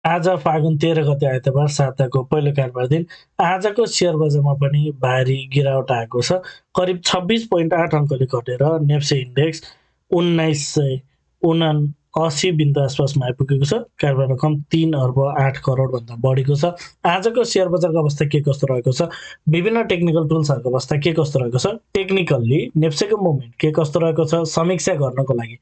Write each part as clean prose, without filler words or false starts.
आज फागुन 13 गते आइतबार साताको पहिलो कारोबार दिन आजको शेयर बजारमा पनि भारी गिरावट आएको छ। करिब 26.8 अङ्कले घटेर नेप्से इन्डेक्स 1979 बिन्दु आसपासमा आइपुगेको छ। कारोबार रकम 3 अर्ब 8 करोड भन्दा बढीको छ। आजको शेयर बजारको अवस्था के कस्तो रहेको छ, विभिन्न टेक्निकल टुल्सहरूको अवस्था के कस्तो रहेको छ, टेक्निकल्ली नेप्सेको मुभमेन्ट के कस्तो रहेको छ, समीक्षा गर्नको लागि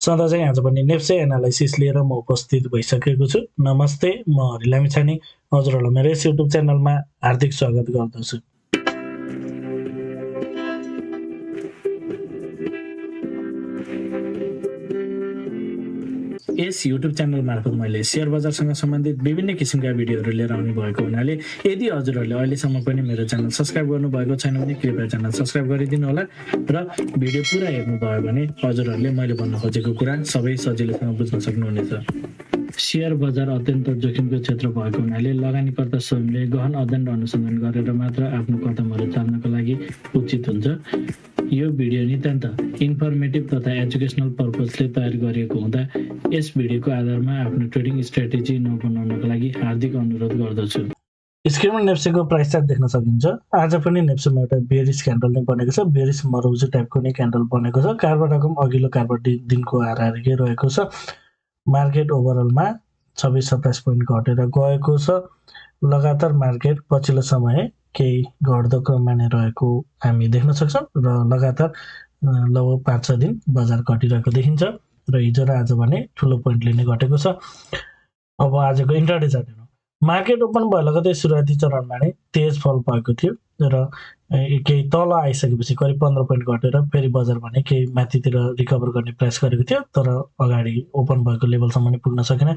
सधैँ चाहिँ आज पनि नेप्से एनालाइसिस लिएर म उपस्थित भइसकेको छु। नमस्ते, म लामिछाने हजुरहरूलाई मेरो यस युट्युब च्यानलमा हार्दिक स्वागत गर्दछु। यस युट्युब च्यानल मार्फत मैले शेयर बजारसँग सम्बन्धित विभिन्न किसिमका भिडियोहरू लिएर आउने भएको हुनाले यदि हजुरहरूले अहिलेसम्म पनि मेरो च्यानल सब्सक्राइब गर्नुभएको छैन भने कृपया च्यानल सब्सक्राइब गरिदिनु होला र भिडियो पुरा हेर्नुभयो भने हजुरहरूले मैले भन्न खोजेको कुरा सबै सजिलैसँग बुझ्न सक्नुहुनेछ। शेयर बजार अत्यन्त जोखिमको क्षेत्र भएको हुनाले लगानीकर्ता स्वयंले गहन अध्ययन र अनुसन्धान गरेर मात्र आफ्नो कदमहरू चाल्नको लागि उचित हुन्छ। यो भिडियो नितान्त इन्फर्मेटिभ तथा एजुकेसनल पर्पजले तयार गरिएको हुँदा यस भिडियोको आधारमा आफ्नो ट्रेडिङ स्ट्राटेजी नबनाउनको लागि हार्दिक अनुरोध गर्दछु। स्क्रिनमा नेप्सेको प्राइस चार्ट देख्न सकिन्छ। आज पनि नेप्सेमा एउटा बेरिस क्यान्डल नै बनेको छ, बेरिस मरौजु टाइपको नै क्यान्डल बनेको छ। कारोबार रकम अघिल्लो कारोबार दिनको हाराहारीकै रहेको छ। मार्केट ओभरअलमा 26-27 पोइन्ट घटेर गएको छ। लगातार मार्केट पछिल्लो समय केही घट्दो क्रममा नै रहेको हामी देख्न सक्छौँ र लगातार लगभग 5-6 दिन बजार घटिरहेको देखिन्छ र हिजो र आज भने ठुलो पोइन्टले नै घटेको छ। अब आजको इन्ट्राडे चार्ट हेरौँ। मार्केट ओपन भयो लगतै सुरुवाती चरणमा नै तेज फल भएको थियो र केही तल आइसकेपछि करिब 15 पोइन्ट घटेर फेरि बजार भने केही माथितिर रिकभर गर्ने प्रयास गरेको थियो, तर अगाडि ओपन भएको लेभलसम्म नै पुग्न सकेन।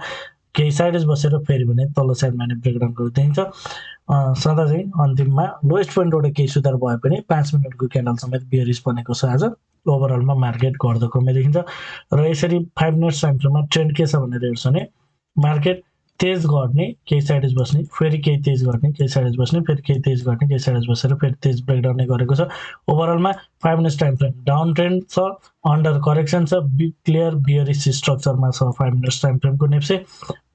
केही साइडेज बसेर फेरि भने तल्लो साइडमा नै ब्रेकडाउन गरेको देखिन्छ। सदा चाहिँ अन्तिममा लोएस्ट पोइन्टबाट केही सुधार भए पनि 5 मिनटको क्यान्डल समेत बियरिस बनेको छ। आज ओभरअलमा मार्केट घट्दो क्रममा देखिन्छ र यसरी 5 मिनट्स टाइम फ्रेममा ट्रेन्ड के छ भनेर हेर्छ भने मार्केट तेज घट्ने, केही साइडेज बस्ने, फेरि केही तेज घट्ने, केही साइडेज बस्ने, फेरि केही तेज घट्ने, केही साइडेज बसेर फेरि तेज ब्रेकडाउन नै गरेको छ। ओभरअलमा 5 minutes time frame down trend छ, अन्डर करेक्सन छ, क्लियर बियरिस स्ट्रक्चरमा छ 5 मिनट्स टाइम फ्रेमको NEPSE.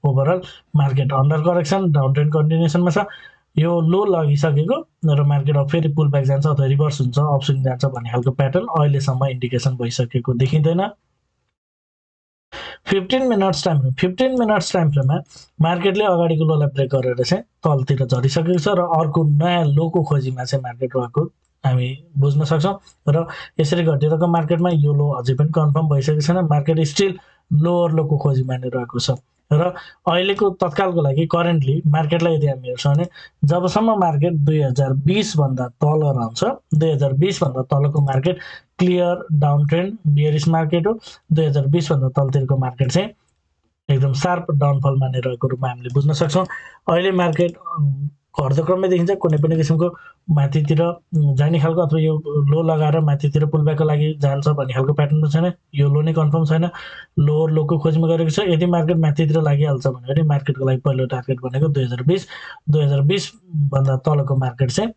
Overall market under correction down trend कन्टिन्युसनमा छ। यो लो लगिसकेको र मार्केट अब फेरि पुल ब्याक जान्छ अथवा रिभर्स हुन्छ, अपस्विङ जान्छ भन्ने खालको प्याटर्न अहिलेसम्म इन्डिकेसन भइसकेको देखिँदैन। 15 मिनट्स टाइम फ्रेममा मार्केटले अगाडिको लोलाई ब्रेक गरेर चाहिँ तलतिर झरिसकेको छ र अर्को नयाँ लोको खोजीमा चाहिँ मार्केट रहेको हामी बुझ्न सक्छौँ र यसरी घटिरहेको मार्केटमा यो लो अझै पनि कन्फर्म भइसकेको छैन। मार्केट स्टिल लोवर लोको खोजीमा नै रहेको छ र अहिलेको तत्कालको लागि करेन्टली मार्केटलाई यदि हामी हेर्छौँ भने जबसम्म मार्केट 2020 भन्दा तल रहन्छ, 2020 भन्दा तलको market clear down trend bearish market हो। 2020 भन्दा तलतिरको मार्केट चाहिँ एकदम शार्प डाउनफलमा नै रहेको रूपमा हामीले बुझ्न सक्छौँ। अहिले मार्केट घट्दो क्रममै देखिन्छ, कुनै पनि किसिमको माथितिर जाने खालको अथवा यो लो लगाएर माथितिर पुलब्याकको लागि जान्छ भन्ने खालको प्याटर्न छैन। यो लो नै कन्फर्म छैन, लोवर लोको खोजमा गरेको छ। यदि मार्केट माथितिर लागिहाल्छ भने मार्केटको लागि पहिलो टार्गेट भनेको 2020 भन्दा तलको मार्केट चाहिँ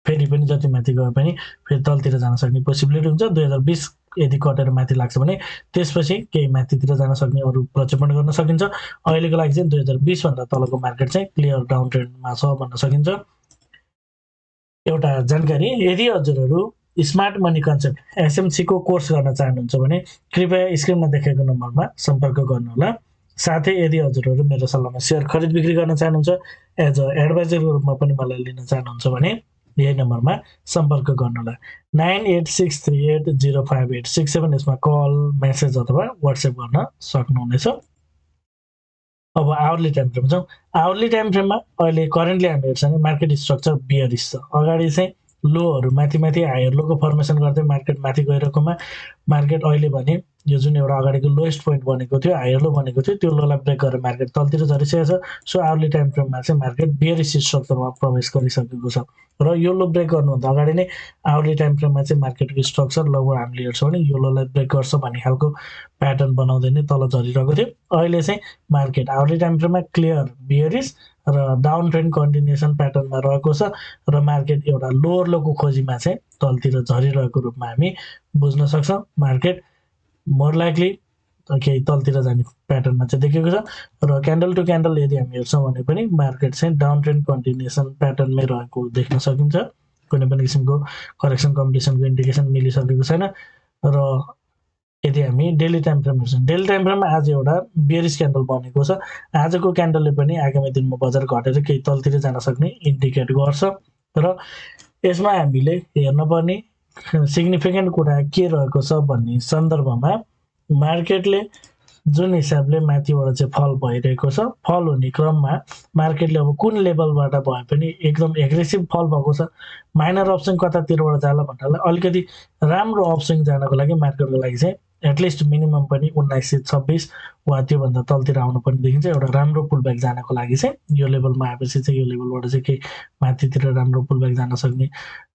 फेरि पनि जति माथि गए पनि फेरि तलतिर जान सक्ने पोसिबिलिटी हुन्छ। 2020 यदि कटेर माथि लाग्छ भने त्यसपछि केही माथितिर जान सक्ने अरू प्रक्षेपण गर्न सकिन्छ। अहिलेको लागि चाहिँ 2020 भन्दा तलको मार्केट चाहिँ क्लियर डाउन ट्रेन्डमा छ भन्न सकिन्छ। एउटा जानकारी, यदि हजुरहरू स्मार्ट मनी कन्सेप्ट एसएमसीको कोर्स गर्न चाहनुहुन्छ भने कृपया स्क्रिनमा देखेको नम्बरमा सम्पर्क गर्नुहोला। साथै यदि हजुरहरू मेरो सल्लाहमा सेयर खरिद बिक्री गर्न चाहनुहुन्छ, एज अ एडभाइजरको रूपमा पनि मलाई लिन चाहनुहुन्छ भने यही नम्बरमा सम्पर्क गर्नुहोला। 9863805867 यसमा कल, मेसेज अथवा व्हाट्सएप गर्न सक्नुहुनेछ। अब आवरली टाइम फ्रेम जाउँ। आवरली टाइम फ्रेममा अहिले करेन्टली हामी हेर्छौँ भने मार्केट स्ट्रक्चर बियरिस छ। अगाडि चाहिँ लोहरू माथि हायर लोको फर्मेसन गर्दै मार्केट माथि गइरहेकोमा मार्केट अहिले भने यो जुन एउटा अगाडिको लोएस्ट पोइन्ट बनेको थियो, हायर लो बनेको थियो, त्यो लोलाई ब्रेक गरेर मार्केट तलतिर झरिसकेको छ। सो आवरली टाइम फ्रेममा चाहिँ मार्केट बियरिस स्ट्रक्चरमा प्रवेश गरिसकेको छ र यो लो ब्रेक गर्नुभन्दा अगाडि नै आवरली टाइम फ्रेममा चाहिँ मार्केटको स्ट्रक्चर लगभग हामीले हेर्छौँ भने यो लोलाई ब्रेक गर्छ भन्ने खालको प्याटर्न बनाउँदै नै तल झरिरहेको थियो। अहिले चाहिँ मार्केट आवरली टाइम फ्रेममा क्लियर बियरिस र डाउन ट्रेन्ड कन्टिन्युसन प्याटर्नमा रहेको छ र मार्केट एउटा लोवर लोको खोजीमा चाहिँ तलतिर झरिरहेको रूपमा हामी बुझ्न सक्छौँ। मार्केट मोर लाइकली केही तलतिर जाने प्याटर्नमा चाहिँ देखेको छ र क्यान्डल टु क्यान्डल यदि हामी हेर्छौँ भने पनि मार्केट चाहिँ डाउन ट्रेन्ड कन्टिन्युएसन प्याटर्नमै रहेको देख्न सकिन्छ। कुनै पनि किसिमको करेक्सन कम्पिटिसनको इन्डिकेसन मिलिसकेको छैन र यदि हामी डेली टाइम फ्रेम हेर्छौँ, डेली टाइम फ्रेममा आज एउटा बेयरिश क्यान्डल बनेको छ। आजको क्यान्डलले पनि आगामी दिनमा बजार घटेर केही तलतिर जान सक्ने इन्डिकेट गर्छ र यसमा हामीले हेर्नुपर्ने सिग्निफिकेन्ट कुरा के रहेको छ भन्ने सन्दर्भमा मार्केटले जुन हिसाबले माथिबाट चाहिँ फल भइरहेको छ, फल हुने क्रममा मार्केटले अब कुन लेभलबाट भए पनि एकदम एग्रेसिभ फल भएको छ। माइनर अपस्विङ कतातिरबाट जाला भन्नाले अलिकति राम्रो अपस्विङ जानको लागि मार्केटको लागि चाहिँ एटलिस्ट मिनिमम पनि 1926 वा त्योभन्दा तलतिर आउनु पनि देखिन्छ। एउटा राम्रो पुलब्याक जानको लागि चाहिँ यो लेभलमा आएपछि चाहिँ यो लेभलबाट चाहिँ केही माथितिर राम्रो पुलब्याक जान सक्ने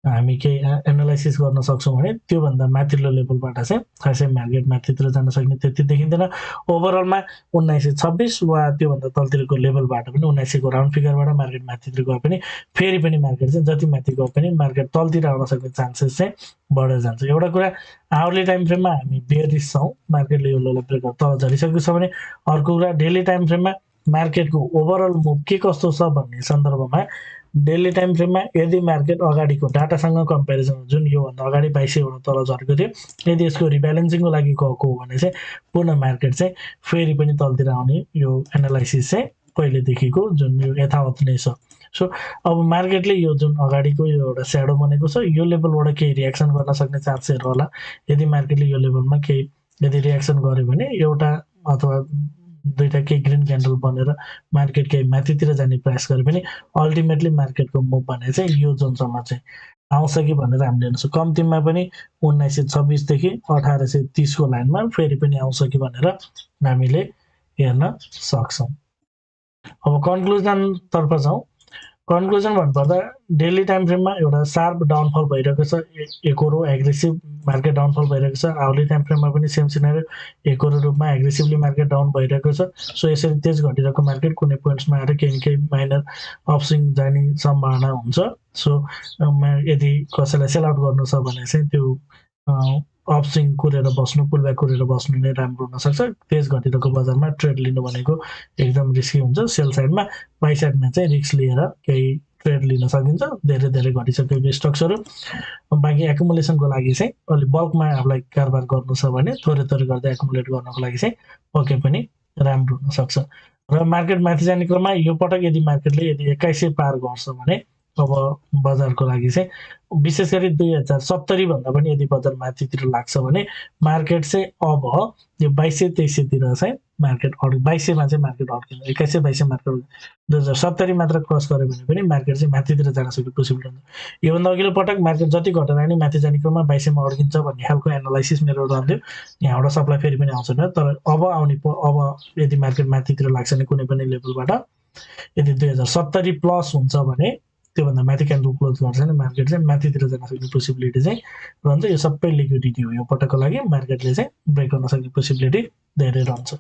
हामी केही एनालाइसिस गर्न सक्छौँ भने त्योभन्दा माथिल्लो लेभलबाट चाहिँ खासै मार्केट माथितिर जान सक्ने त्यति देखिँदैन। ओभरअलमा 1926 वा त्योभन्दा तलतिरको लेभलबाट पनि 1900 को राउन्ड फिगरबाट मार्केट माथितिर गए पनि फेरि पनि मार्केट चाहिँ जति माथि गए पनि मार्केट तलतिर आउन सक्ने चान्सेस चाहिँ बढेर जान्छ। एउटा कुरा आवरली टाइम फ्रेममा हामी बेयरिश छौँ, मार्केटले यो लेभल ब्रेक तल झरिसकेको छ भने अर्को कुरा डेली टाइम फ्रेममा मार्केटको ओभरअल मुभ के कस्तो छ भन्ने सन्दर्भमा डेली टाइम फ्रेममा यदि मार्केट अगाडिको डाटासँग कम्पेरिजन जुन योभन्दा अगाडि 2200 तल झरेको थियो, यदि यसको रिब्यालेन्सिङको लागि गएको हो भने चाहिँ पुनः मार्केट चाहिँ फेरि पनि तलतिर आउने यो एनालाइसिस चाहिँ पहिलेदेखिको जुन यो यथावत नै छ। सो अब मार्केटले यो जुन अगाडिको यो एउटा स्याडो बनेको छ यो लेभलबाट केही रियाक्सन गर्न सक्ने चान्सहरू होला। यदि मार्केटले यो लेभलमा केही यदि रियाक्सन गर्यो भने एउटा अथवा दुईटा केही ग्रिन क्यान्डल बनेर मार्केट केही माथितिर जाने प्रयास गरे पनि अल्टिमेटली मार्केटको मुभ भने चाहिँ यो जोनसम्म चाहिँ आउँछ कि भनेर हामीले हेर्न सक्छौँ। कम्तीमा पनि 1926 देखि 1830 को लाइनमा फेरि पनि आउँछ कि भनेर हामीले हेर्न सक्छौँ। अब कन्क्लुजनतर्फ जाउँ। कन्क्लुजन भन्नुपर्दा डेली टाइम फ्रेममा एउटा शार्प डाउनफल भइरहेको छ, एकरो एग्रेसिभ मार्केट डाउनफल भइरहेको छ। आवरली टाइम फ्रेममा पनि सेम सिनारियो एकरो रूपमा एग्रेसिभली मार्केट डाउन भइरहेको छ। सो यसरी तेज घटिरहेको मार्केट कुनै पोइन्ट्समा आएर केही न केही माइनर अपस्विङ जाने सम्भावना हुन्छ। सो यदि कसैलाई सेल आउट गर्नु छ भने चाहिँ त्यो अपस्विङ कुरेर बस्नु, पुलब्याक कुरेर बस्नु नै राम्रो हुनसक्छ। तेज घटिरहेको बजारमा ट्रेड लिनु भनेको एकदम रिस्की हुन्छ। सेल साइडमा, बाई साइडमा चाहिँ रिस्क लिएर केही ट्रेड लिन सकिन्छ धेरै धेरै घटिसकेको स्टक्सहरू। बाँकी एकुमुलेसनको लागि चाहिँ अलिक बल्कमा आफूलाई कारोबार गर्नु छ भने थोरै थोरै गर्दै एकुमुलेट गर्नको लागि चाहिँ पक्कै पनि राम्रो हुनसक्छ। र मार्केट माथि जाने क्रममा यो पटक यदि मार्केटले यदि 2100 पार गर्छ भने अब बजारको लागि चाहिँ विशेष गरी 2070 भन्दा पनि यदि बजार माथितिर लाग्छ भने मार्केट चाहिँ अब यो 2200-2300 तिर चाहिँ मार्केट 2200 मा चाहिँ मार्केट अड्किन्छ। 2100-2200 मार्केट 2070 मात्र क्रस गर्यो भने पनि मार्केट चाहिँ माथितिर जान सक्ने पोसिबिलिटी हुन्छ। योभन्दा अघिल्लो पटक मार्केट जति घटेर आउने माथि जाने क्रममा 2200 मा अड्किन्छ भन्ने खालको एनालाइसिस मेरो रहन्थ्यो। यहाँबाट सप्लाई फेरि पनि आउँछ भने तर अब यदि मार्केट माथितिर लाग्छ भने कुनै पनि लेभलबाट यदि 2070 प्लस हुन्छ भने त्योभन्दा माथि क्यान्डल क्लोज गर्छ भने मार्केट चाहिँ माथितिर जान सक्ने पोसिबिलिटी चाहिँ रहन्छ। यो सबै लिक्विडिटी हो, यो पटकको लागि मार्केटले चाहिँ ब्रेक गर्न सक्ने पोसिबिलिटी धेरै रहन्छ।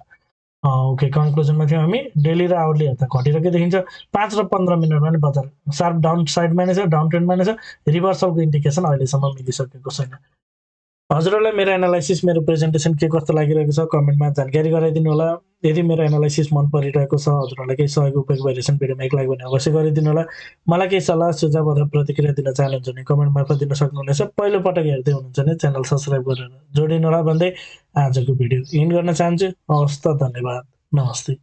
ओके, कन्क्लुजनमा थियौँ हामी। डेली र आवरली हेर्दा घटिरहेकै देखिन्छ। 5 र 15 मिनटमा नै बजार शार्प डाउन साइडमा नै छ, डाउन ट्रेन्डमा नै छ। रिभर्सलको इन्डिकेसन अहिलेसम्म मिलिसकेको छैन। हजुरहरूलाई मेरो एनालाइसिस, मेरो प्रेजेन्टेसन के कस्तो लागिरहेको छ कमेन्टमा जानकारी गराइदिनु होला। यदि मेरो एनालाइसिस मन परिरहेको छ, हजुरहरूलाई केही सहयोग उपयोग भइरहेछ भिडियोमा एक लाइक भने अवश्य गरिदिनु होला। मलाई केही सल्लाह सुझाव अथवा प्रतिक्रिया दिन चाहनुहुन्छ भने कमेन्ट मार्फत दिन सक्नुहुनेछ। पहिलो पटक हेर्दै हुनुहुन्छ भने च्यानल सब्स्क्राइब गरेर जोडिनु होला भन्दै आजको भिडियो एन्ड गर्न चाहन्छु। हवस् त, धन्यवाद, नमस्ते।